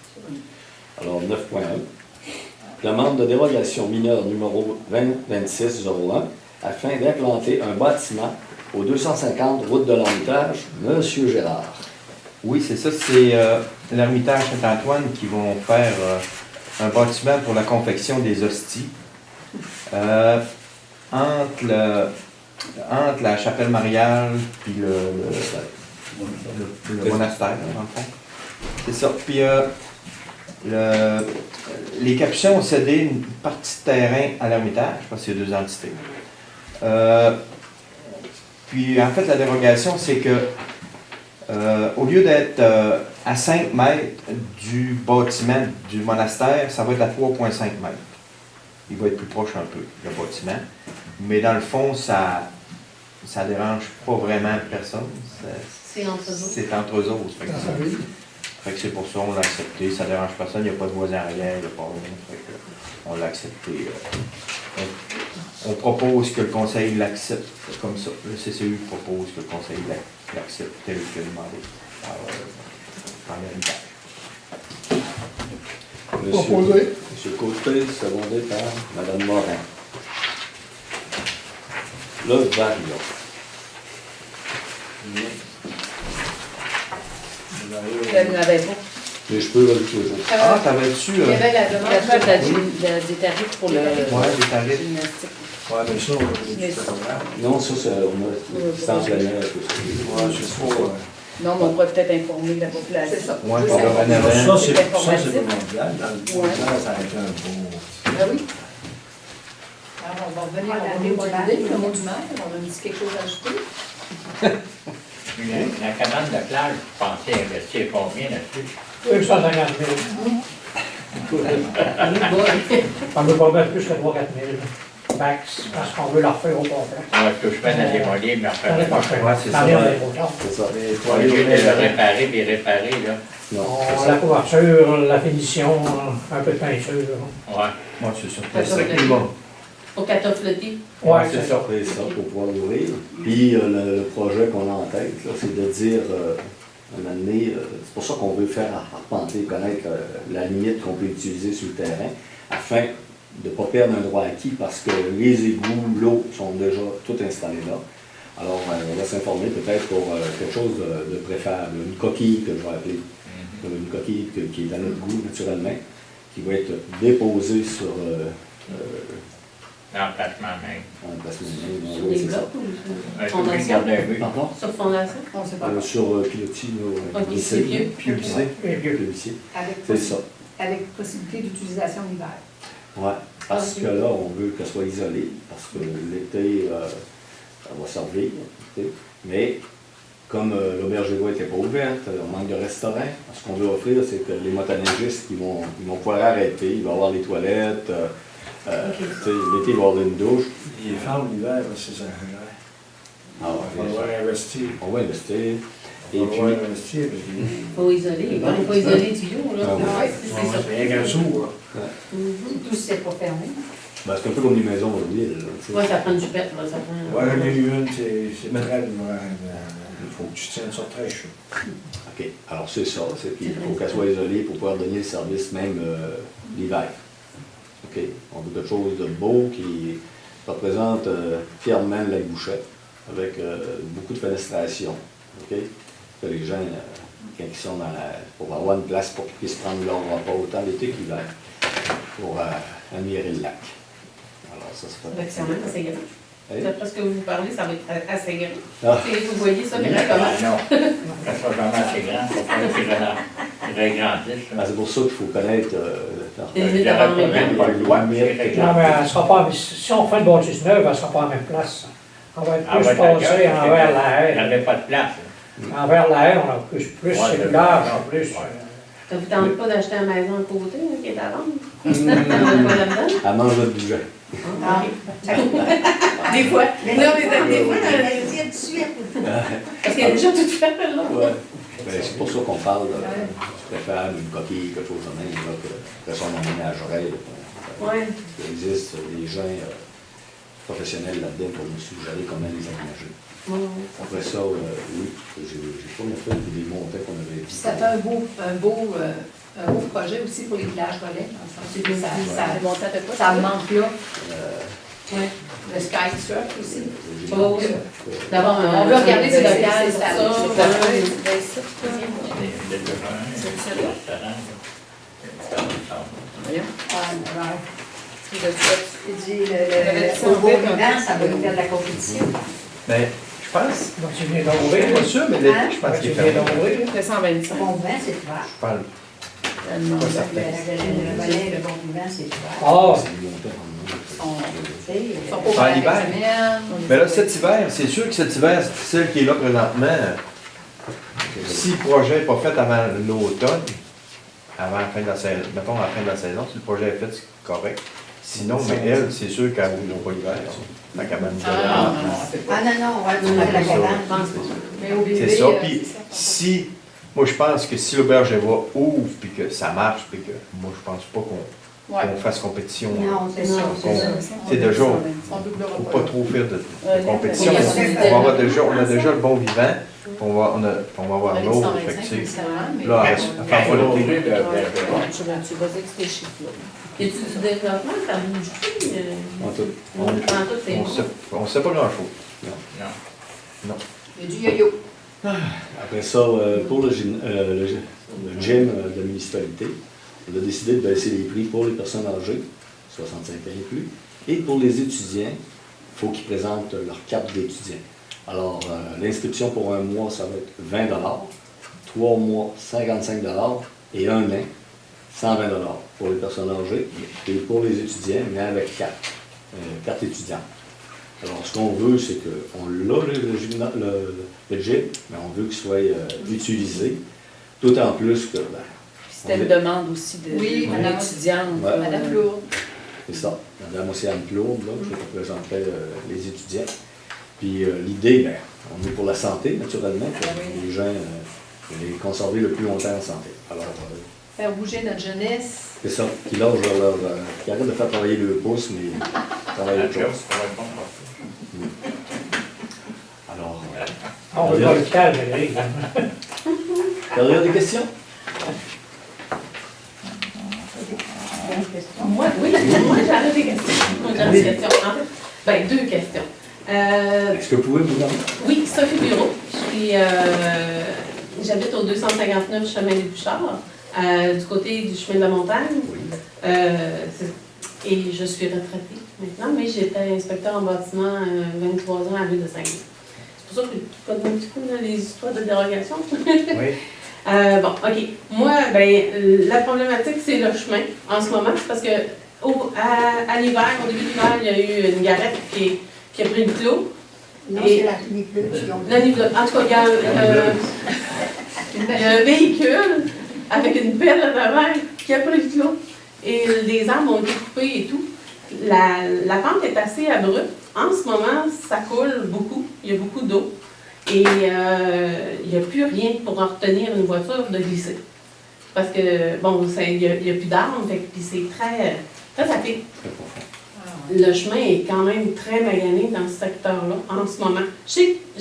Alors, 9.1. Demande de dérogation mineure numéro 2026-01 afin d'implanter un bâtiment au 250 route de l'Hermitage. Monsieur Gérard. Oui, c'est ça, c'est l'Ermitage Saint-Antoine qui vont faire un bâtiment pour la confection des hosties. Entre la chapelle mariale puis le monastère, dans le fond. C'est ça. Puis les Capucins ont cédé une partie de terrain à l'Ermitage, parce qu'il y a deux entités. Puis en fait, la dérogation, c'est que au lieu d'être à 5 mètres du bâtiment du monastère, ça va être à 3,5 mètres. Il va être plus proche un peu, le bâtiment. Mais dans le fond, ça dérange pas vraiment personne. C'est entre eux. C'est entre eux autres. Fait que c'est pour ça qu'on l'a accepté. Ça dérange personne. Il n'y a pas de voisin arrière, il n'y a pas rien. Fait que on l'a accepté. On propose que le conseil l'accepte comme ça. Le CCU propose que le conseil l'accepte tel que demandé par l'héritage. Proposé. Monsieur Côté, secondé par Mme Morin. Le variant. Elle n'avait pas. Mais je peux rajouter les autres. Ah, t'avais-tu... Il y avait la demande. La fête des tarifs pour le Ouais, les tarifs. gymnastique. Ouais, mais ça, on Mais est ça. tout à fait. Non, ça, c'est on a distance linéaire, tout ça. Ouais, c'est trop. Non, mais on pourrait peut-être informer la population. C'est ça. Ouais, Oui, pour ça- le Renavan. Ça, c'est C'est le informatif. mondial. Dans le mondial, ça a été un bon. Ben oui. Alors, on va revenir Ah, au la mot du démodale. dé, le mot du maire. On a dit quelque chose à ajouter. La cabane de plage, vous pensez investir combien là-dessus? 250 000. On ne veut pas mettre plus que 3 000 4 000. Max, parce qu'on veut la refaire au complet. Ouais, que je peine à démolir, mais enfin, L'année prochaine. Ouais, c'est ça. L'année ouais. prochaine. C'est ça. Mais au lieu de le réparer puis réparer, là. Non, On- c'est La ça. couverture, la finition, un peu de peinture. Ouais. Ouais, c'est ça. Pas C'est ça de qui est bon. Au 14 flotti. Ouais, c'est c'est ça. ça. C'est ça, pour pouvoir l'ouvrir. Puis le projet qu'on a en tête, là, c'est de dire, à un moment donné, c'est pour ça qu'on veut faire arpenter, connaître la limite qu'on peut utiliser sur le terrain, afin de ne pas perdre un droit acquis, parce que les égouts, l'eau sont déjà tout installés là. Alors, on va s'informer peut-être pour quelque chose de préférable, une coquille que je vais appeler, une coquille qui est à notre goût naturellement, qui va être déposée sur L'emplacement même. un placement. Sur Oui, des c'est ça. blocs ou Ouais, sur faut bien fondation? garder un but. Pardon? Sur fondation? On ne sait pas. Sur pilotis, là. Ok, c'est vieux. Pilotisé. Et vieux. Pilotis. Avec, C'est ça. avec possibilité d'utilisation l'hiver. Ouais, parce Ok. que là, on veut qu'elle soit isolée, parce que l'été, ça va servir. Tu sais. Mais comme l'auberge des bois n'était pas ouverte, on manque de restaurant. Ce qu'on veut offrir, c'est que les motoneigistes, ils vont pouvoir arrêter, il va y avoir les toilettes. Tu sais, l'été, il va y avoir une douche. Il est ferme l'hiver, là, c'est ça. Ah On va ouais, devoir investir. on va investir. Et On va puis, devoir investir, parce que Il faut isoler. Il faut pas isoler les tuyaux, là. Ah oui. Ouais, c'est ça. c'est rien qu'un sou, là. Mhm. Tout si c'est pas fermé. ben, c'est un peu comme les maisons au ville. là, tu sais. Ouais, ça prend une jupette, là. Ça prend... Ouais, j'en ai eu une, c'est très l'hiver. Il faut que tu tiennes ça très chaud. OK. Alors, c'est ça. Puis, il faut qu'elle soit isolée pour pouvoir donner le service même l'hiver. OK. On veut quelque chose de beau qui représente fièrement le lac Bouchette, avec beaucoup de fenestration. OK? Que les gens, quand ils sont pour avoir une place pour qu'ils puissent prendre leur repas autant l'été qu'hiver, pour admirer le lac. Alors, ça, c'est Ça va être quand même assez grand. Hey. D'après ce que vous parlez, ça va être assez grand. Ah. Vous voyez ça, mais là, Ah, comment? non, ça soit vraiment assez grand, il faut pas qu'ils régrandissent. Ah, c'est pour ça qu'il faut connaître Les limites avant J'aurais même. pas le droit, Non, mais elle sera pas, si on fait une bâtisse neuve, elle ne sera pas à la même place. On va être Ah, plus ouais, passé d'accord, envers la il haie. n'y avait pas de place. Envers la haie, on a plus Ouais, cellulaire, d'accord. plus. Ouais. Ça vous tente pas d'acheter une maison à côté, là, qui est à vendre? Pas là-dedans? Elle mange votre budget. Ah. Des fois. Mais Non, mais des fois, on va le dire tout de suite. parce qu'elle est déjà toute faite, là. Ouais. Ben, c'est pour ça qu'on parle de préférable une coquille, quelque chose de même, là, que ça on emménagerait. Ouais. Il existe des gens professionnels là-dedans pour nous suggérer comment les aménager. Après ça, oui, j'ai pas fait des montants qu'on avait Puis dit. ça fait un beau projet aussi pour les villages relais, dans le sens que ça me manque là. Ouais. Le Sky Surf aussi. Oh, d'avoir On veut regarder ces locales, ça. Tu dis, au beau vivant, ça va nous faire de la compétition. Ben, je pense, Donc, tu viens je suis d'ouvrir. pas sûr, mais Hein? je pense Tu qu'il est viens fermé. d'ouvrir. C'était 125. Bon vivant, c'est ouvert. Je parle Tellement. pas certain. Le relais, le bon vivant, c'est ouvert. Ah, C'est des montants en nombre. Tu sais, Ils sont pas En ouverts hiver. la semaine. Mais là, cet hiver, c'est sûr que cet hiver, celle qui est là présentement, si le projet n'est pas fait avant l'automne, avant la fin de la saison, mettons à la fin de la saison, si le projet est fait, c'est correct. Sinon, mais elle, c'est sûr qu'elle ne voudra pas l'hiver. La cabane de Ah, Ah non, non, ouais, tu mets la cabane. Mais au bébé, C'est ça. c'est Puis ça. si, moi je pense que si l'auberge Eva ouvre, puis que ça marche, puis que moi je pense pas Ouais. qu'on fasse compétition. Non, c'est ça, c'est ça. C'est déjà, On doublera faut pas. pas trop faire de compétition. oui, On il y a va avoir déjà, on a déjà le bon vivant, puis on va avoir Avec l'autre. 125, Fait que, tu sais, nécessairement, mais- là, elle faire Faut voler. l'ouvrir de- Tu vas dire que c'était chiffre-là. Y a-tu du développement, ça bouge plus? En tout. En tout, c'est On sait pas grand-chose. Non. Il y a du yo-yo. Après ça, pour le gym de la municipalité, on a décidé de baisser les prix pour les personnes âgées, 65 ans et plus, et pour les étudiants, il faut qu'ils présentent leur carte d'étudiant. Alors, l'inscription pour un mois, ça va être 20 3 mois, 55 et un an, 120 pour les personnes âgées, et pour les étudiants, mais avec carte étudiante. Alors, ce qu'on veut, c'est qu'on l'a, le gym, mais on veut qu'il soit utilisé, d'autant plus que, C'était une demande aussi de Oui, mon madame. étudiante. Ouais. Madame Lourde. c'est ça, Madame Océane Plourde, là, qui représenterait les étudiants. Puis l'idée, ben, on est pour la santé, naturellement, que les gens les conserver le plus longtemps en santé. Alors, Faire bouger notre jeunesse. c'est ça, qui lâchent qui arrêtent de faire travailler le pouce, mais travailler La autre job, chose. ça va être bon partout. Alors, on veut pas le calme, Valérie. il y a des questions? Bonne question. Moi, oui, moi j'avais des questions. Moi, j'avais des questions. En fait, ben, deux questions. Est-ce que vous pouvez vous nommer? Oui, Sophie Bureau. J'habite au 259 chemin des Bouchards, du côté du chemin de la montagne. Oui. Et je suis retraitée maintenant, mais j'étais inspecteur en bâtiment 23 ans à la ville de Saguenay. C'est pour ça que je connais un petit peu dans les histoires de dérogation. Oui. Bon, OK. Moi, ben, la problématique, c'est le chemin en ce moment. C'est parce que à l'hiver, au début de l'hiver, il y a eu une garette qui a pris le clos. Non, Et- c'est la nifleuse qui ont... La nifleuse. En tout cas, il y a un véhicule avec une pelle à travers qui a pris le clos. Et les arbres ont été coupés et tout. La pente est assez abrupte. En ce moment, ça coule beaucoup. Il y a beaucoup d'eau. Et il n'y a plus rien pour en retenir une voiture de glisser. Parce que, bon, il n'y a plus d'arbres, puis c'est très, très à pic. Très profond. Le chemin est quand même très magané dans ce secteur-là en ce moment. Je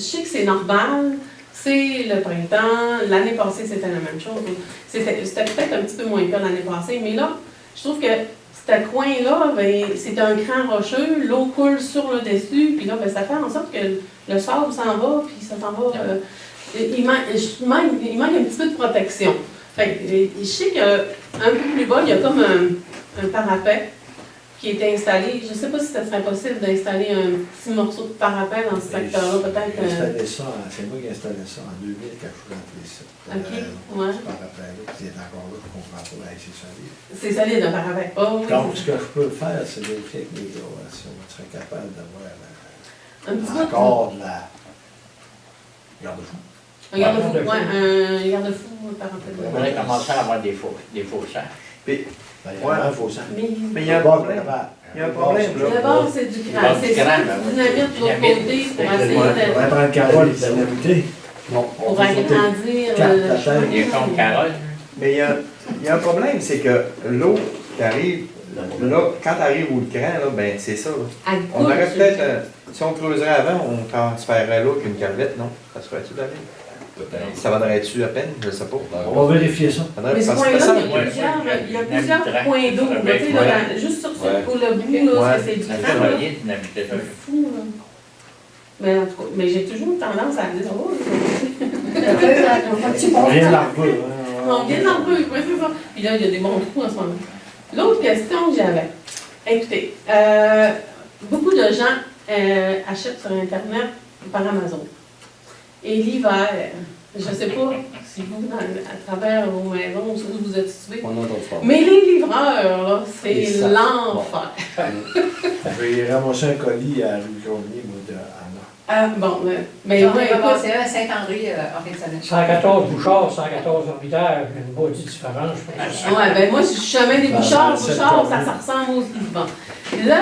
sais que c'est normal, c'est le printemps. L'année passée, c'était la même chose. C'était peut-être un petit peu moins pire l'année passée, mais là, je trouve que ce coin-là, ben, c'est un cran rocheux, l'eau coule sur le dessus, puis là, ben, ça fait en sorte que le sable s'en va, puis ça s'en va. Il manque un petit peu de protection. Fait que, je sais qu'un peu plus bas, il y a comme un parapet qui est installé. Je ne sais pas si ça serait possible d'installer un petit morceau de parapet dans ce secteur-là, peut-être. J'ai installé ça, c'est moi qui ai installé ça en 2000 quand je suis rentré ici. OK, ouais. Ce parapet-là, puis il est encore là, je comprends pas, hey, c'est solide. C'est solide, un parapet. Oh, oui, Donc, c'est ce que je peux faire, c'est vérifier avec mes gars, si on serait capable d'avoir un petit bout. encore de la garde-fou. Un garde-fou, Ouais, ouais, un garde-fou, un parapet. On devrait commencer à avoir des faussaires. Puis, Ben, il y a un faux sang. mais il y a un problème. Il y a un problème, là. D'abord, c'est du crâne. C'est ça, du dynamite de l'autre côté pour essayer On de. va prendre Carole, il s'est invité. Non. Pour agrandir Quatre, le la chemin. Il est comme Carole. Mais il y a un problème, c'est que l'eau qui arrive Là, quand tu arrives au cran, là, ben c'est ça. Là. Elle On coule, aurait c'est peut-être, ça. si on creuserait avant, on transférerait là qu'une calvette, non? Ça se ferait-tu d'aller? Peut-être. Ça vaudrait-tu à peine? Je sais pas. On va vérifier ça. Faudrait- Mais ce parce que point-là, ça, il y a plusieurs points d'eau. là, tu sais, là, juste sur Ouais. pour le bout, là, Ouais. c'est du La temps, là. cavalier n'habitait pas. C'est fou, là. Mais en tout cas, mais j'ai toujours tendance à dire, oh, On vient de l'arbre. on vient d'un peu, oui, c'est ça. Puis là, il y a des bons trous en ce moment. L'autre question que j'avais, écoutez, beaucoup de gens achètent sur Internet par Amazon. Et l'hiver, je ne sais pas si vous, à travers vos maisons, où vous êtes situés, On entend pas. mais les livreurs, là, Ils c'est savent. l'enfer. J'ai ramassé un colis à rue Journier, moi, de Anna. Ah, bon, mais J'en ouais, ai écoute, ramassé un à Saint-André en fin de semaine. 114 Bouchard, 114 Orbitaire, une maudite différence, je pense. ouais, ben moi, si je suis chemin des Bouchards, c'est Bouchards, le ça ressemble aussi. Bon. Là,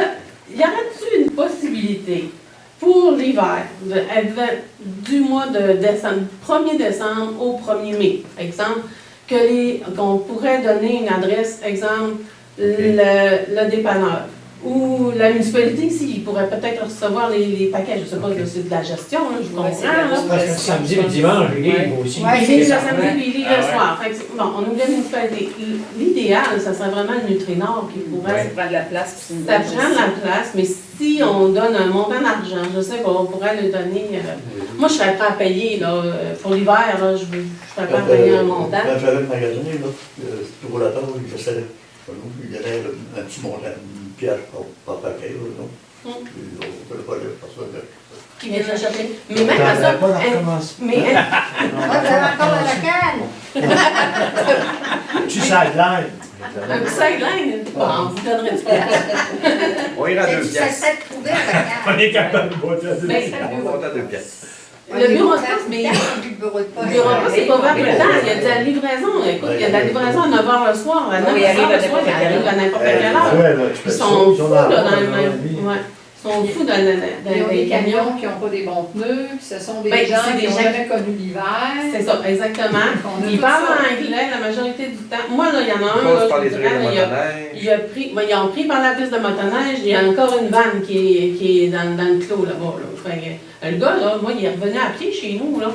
y aurait-il une possibilité pour l'hiver, du mois de décembre, 1er décembre au 1er mai, exemple, qu'on pourrait donner une adresse, exemple, le dépanneur, ou la municipalité ici, il pourrait peut-être recevoir les paquets, je ne sais pas, c'est de la gestion, hein, je comprends. Ouais, c'est de la là. Parce que le samedi et le dimanche, il est libre aussi. Ouais, Il est le c'est ça. samedi puis il est Ah le ouais. soir. Fait que bon, on oublie la municipalité. L'idéal, ça serait vraiment le Nutrinor qui pourrait. Ça prend de la place. puis c'est une Ça bonne prend de la gestion. place, mais si on donne un montant d'argent, je sais qu'on pourrait le donner. Moi, je serais prêt à payer, là, pour l'hiver, là, je serais prêt à payer un montant. Quand j'allais magasiner, là, c'était pour la table, je savais. Il y avait un petit montant, une pièce par paquet, là, non? Mm. Puis on ne peut pas le faire ça. Qui viennent le chercher. Mais même à ça, Pas la recommencer. mais Ah, vous avez encore la locale? Tu sideline. un petit sideline, bon, on vous donnerait du place. On ira à deux Ça pièces. serait trouvé à la On locale. est capable de botter à deux. Ben, On va à deux pièces. le bureau de poste, mais Le bureau de poste. le bureau de poste, c'est pas ouvert tout le temps. Il y a de la livraison. Écoute, il y a de la livraison à 9h le soir, à 9h Oui, il arrive à le soir, n'importe il arrive à n'importe quelle heure. Ouais, là, tu Ils fais ça, sont ils fous ont là, la- dans le la même. vie. Ouais. Ils sont fous dans Ils ont les des camions. camions qui n'ont pas des bons pneus, puis ce sont des Ben, gens c'est qui des n'ont gens- jamais connu l'hiver. C'est ça, exactement. On a Ils tout parlent ça. anglais la majorité du temps. Moi, là, il y en a un, Passe là, par je les vous trucs de dirais, motoneige. ils ont pris par la piste de motoneige, il y a encore une vanne qui est dans le clos là-bas. Là. Fait que, le gars, là, moi, il est revenu à pied chez nous, là.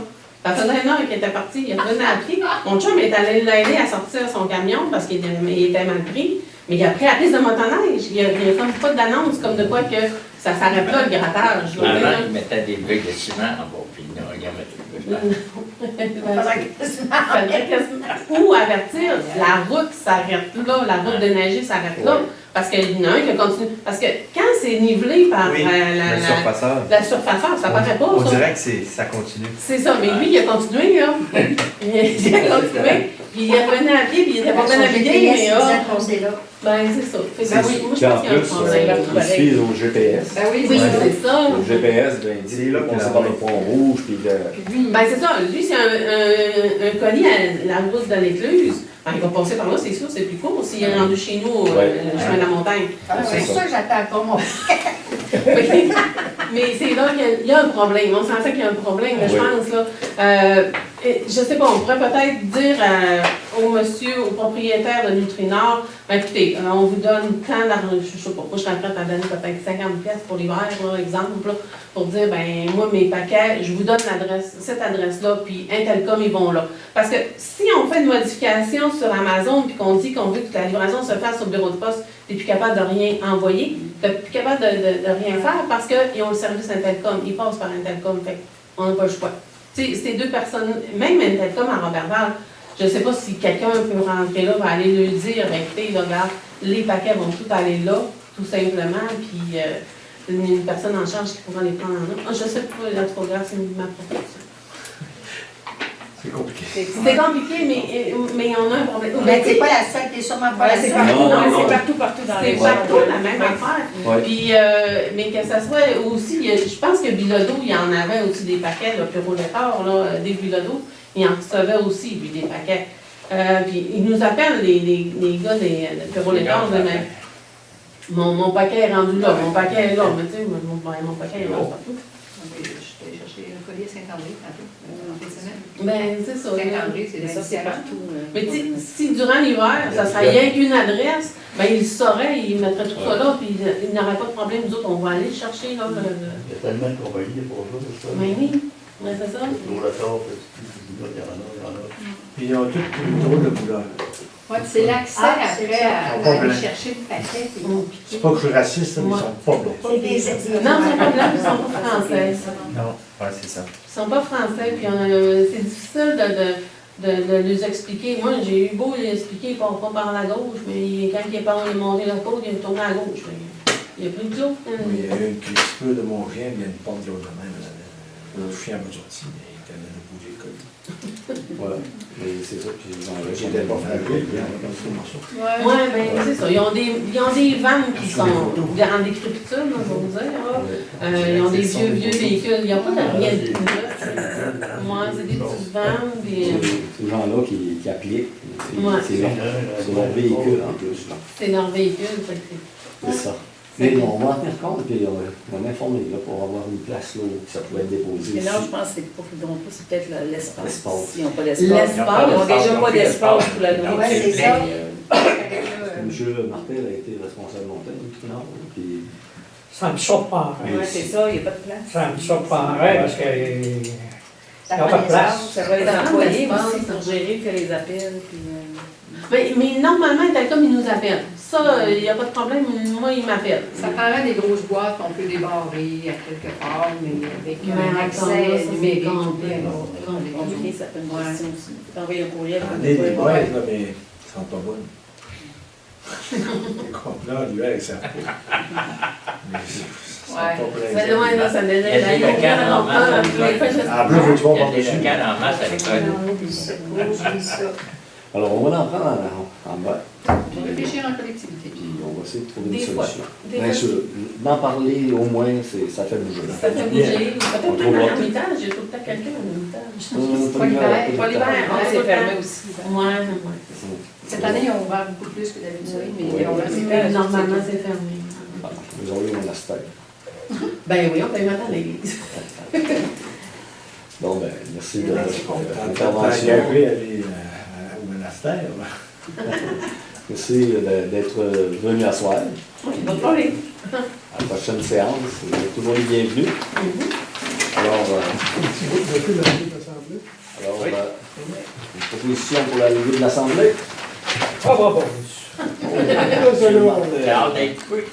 Ça faisait une heure qu'il était parti, il est revenu à pied. Mon chum est allé l'aider à sortir son camion parce qu'il était mal pris. Mais il a pris la piste de motoneige. Il y a comme pas d'annonce, comme de quoi que ça s'arrête là, le grattage. là. Avant, ils mettaient des briques de ciment en bas, puis non, ils en mettaient plus. Faudrait quasiment- Ou avertir, la route s'arrête là, la route déneigée s'arrête là. Parce qu'il y en a un qui continue. Parce que quand c'est nivelé par Oui, le surfaceur. la surfaceur, ça paraît pas. On ça. dirait que ça continue. C'est ça, mais lui, il a continué, là. Il a continué, puis il est revenu à pied, puis il était pas bien habillé, mais ben c'est ça. Fait que oui, moi, je Puis en pense qu'il y a un plus, problème. ils se fient au GPS. Ben oui, Oui, c'est ça. c'est ça. Le GPS, ben, il dit C'est là qu'on qu'il s'est a- par le pont rouge, puis Puis lui, Ben c'est ça, lui, c'est un colis à la route de l'Écluse. Ben, il va passer par là, c'est sûr, c'est plus court s'il est rendu chez nous, Ouais. le chemin de la montagne. C'est ça que j'attends pas, moi. Mais c'est là qu'il y a un problème. On sentait qu'il y a un problème, mais je Oui. pense, là. Je sais pas, on pourrait peut-être dire au monsieur, au propriétaire de Nutrinor, ben, écoutez, on vous donne tant d'argent, je sais pas, moi je serais prête à donner peut-être 50 pièces pour l'hiver, là, exemple, là, pour dire, ben moi, mes paquets, je vous donne l'adresse, cette adresse-là, puis Intelcom, ils vont là. Parce que si on fait une modification sur Amazon, puis qu'on dit qu'on veut que la livraison se fasse au bureau de poste, t'es plus capable de rien envoyer, t'es plus capable de rien faire parce qu'ils ont le service Intelcom, ils passent par Intelcom, fait on n'a pas le choix. Tu sais, ces deux personnes, même Intelcom à Robertval, je ne sais pas si quelqu'un peut rentrer là, va aller lui dire, écoutez, là, regarde, les paquets vont tout aller là, tout simplement, puis une personne en charge qui pourra les prendre en main. Je ne sais pas, la regarde, c'est ma proposition. C'est compliqué. C'est compliqué, mais on a un problème. Mais c'est pas la seule, t'es sûrement pas la c'est seule. partout, Non, hein, non, c'est non. partout dans les C'est partout la même affaire. Ouais. Puis, mais que ça soit aussi, je pense que Bilodeau, il y en avait aussi des paquets, là, Bureau Létard, là, des Bilodeau, il en recevait aussi, lui, des paquets. Puis, ils nous appellent, les gars de Bureau Létard, mais mon paquet est rendu là, mon paquet est là, mais tu sais, mon paquet est rendu partout. Je vais chercher un collier à Saint-André, tantôt, en fin de semaine. Ben, c'est ça. Saint-André, c'est Ça, c'est partout. Mais tu sais, si durant l'hiver, ça serait rien qu'une adresse, ben ils sauraient, ils mettraient tout ça là, puis il n'aurait pas de problème. Nous autres, on va aller le chercher, là. Il y a tellement de compagnies pour ça, c'est ça. Ben oui, ben c'est ça. Gros Lator, il y en a. Puis ils ont tous une drôle de couleur. Oui, c'est l'accès Ah, c'est après ça. à Ils sont pas aller blancs. chercher le paquet. Puis ils vont piquer. C'est pas que je suis raciste, mais ils Ouais. sont pas bons. C'est des Non, ils sont pas blancs, ils sont pas français. Non, ouais, c'est ça. Ils sont pas français, puis c'est difficile de les expliquer. Moi, j'ai eu beau les expliquer, pas par la gauche, mais quand il est monté la côte, il est tourné à gauche. Il a pris le clou. Oui, il y a eu un petit peu de mon chien, il y a une porte de l'autre même. Le chien m'a sorti, mais il était allé de bouger le col. Voilà. Mais c'est ça, puis j'enlève. J'étais pas frappé, puis on a comme ça le morceau. Oui, ben c'est ça. Ils ont des vannes qui sont en décrépitude, là, je vais vous dire. Là. Ils ont des vieux véhicules. Il n'y a pas de rien de neuf. Moi, c'est des petites vannes. Puis, Ces gens-là qui appliquent, Ouais. c'est leur véhicule en plus. Là. c'est leur véhicule. Fait que C'est ça. Mais on va en tenir compte, puis on va informer là, pour avoir une place là, où ça pourrait être déposé. Mais ici. là, je pense que c'est pas qu'ils n'ont pas, c'est peut-être l'espace. L'espace. S'ils n'ont pas d'espace. L'espace. Ils n'ont déjà pas d'espace pour la nourriture. Ouais, c'est ça. Monsieur Martel a été responsable longtemps du Nord, puis Ça me surprendrait. Oui, c'est ça, il n'y a pas de place. Ça me surprendrait parce que Ça il n'y a prend pas de des place. Ça va les Ça prend employés l'espace. aussi pour gérer, faire les appels. Puis, mais normalement, comme ils nous appellent. Ça, il n'y a pas de problème. Moi, ils m'appellent. Ça prendrait des grosses boîtes qu'on peut débarrer à quelque part, mais avec Mais un attends, là, accès ça, numérique. c'est complet. compliqué, ça peut une Ouais. question aussi. T'envoyer un courriel. On est des boîtes, là, mais elles ne sont pas bonnes. Les complats, l'hiver, ils servent pas. Mais ils sont pas Mais pleins. loin, là, ça me Il y a des locales en masse à l'école. En plus, faut que tu vas Il y a par des dessus. locales en masse à l'école. alors on va en prendre en bas, On réfléchir en collectivité. puis on va essayer de trouver une Des fois. solution. Des Bien fois. sûr, d'en parler au moins, ça fait bouger. Ça fait bouger. On Peut-être trouvera même à tout. l'ermitage, j'ai tout le temps quelqu'un à l'ermitage. Pas l'hiver, Pas l'hiver, Ah, c'est fermé aussi. Ouais. Cette année, on va beaucoup plus que d'habitude, mais Oui. on va Mais normalement, c'est fermé. Vous auriez mon monastère. Ben oui, on peut y mettre à l'église. Bon, ben, merci de Quand l'intervention. Gary allait au monastère, là. Merci d'être venu à soir. Oui, pas de problème. À la prochaine séance, tout le monde est bienvenu. Alors, Depuis la levée de l'Assemblée. une proposition pour la levée de l'Assemblée. Ah, bon. Là, c'est là, on est- J'ai hâte d'être pris.